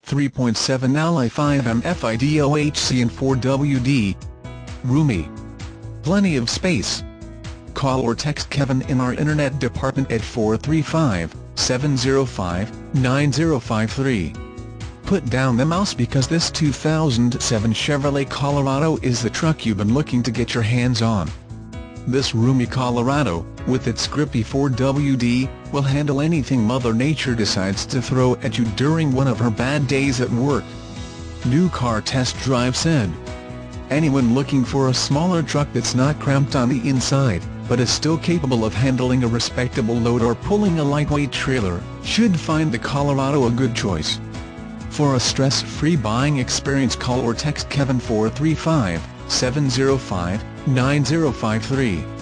3.7 Ally 5M FIDOHC and 4WD. Roomy. Plenty of space. Call or text Kevin in our internet department at 435-705-9053. Put down the mouse because this 2007 Chevrolet Colorado is the truck you've been looking to get your hands on. This roomy Colorado, with its grippy 4WD, will handle anything Mother Nature decides to throw at you during one of her bad days at work. New Car Test Drive said. Anyone looking for a smaller truck that's not cramped on the inside, but is still capable of handling a respectable load or pulling a lightweight trailer, should find the Colorado a good choice. For a stress-free buying experience, call or text Kevin 435-705-9053.